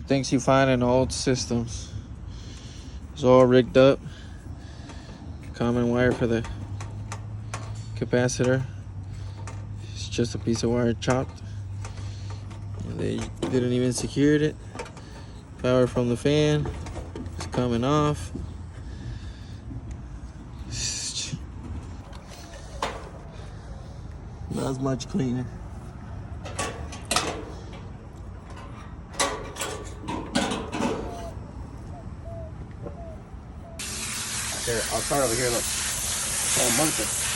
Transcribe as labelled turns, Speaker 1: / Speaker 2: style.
Speaker 1: things you find in old systems. It's all rigged up. Common wire for the capacitor. It's just a piece of wire chopped. And they didn't even secure it. Power from the fan is coming off. Not as much cleaner. Here, I'll start over here, look. Oh, monkey.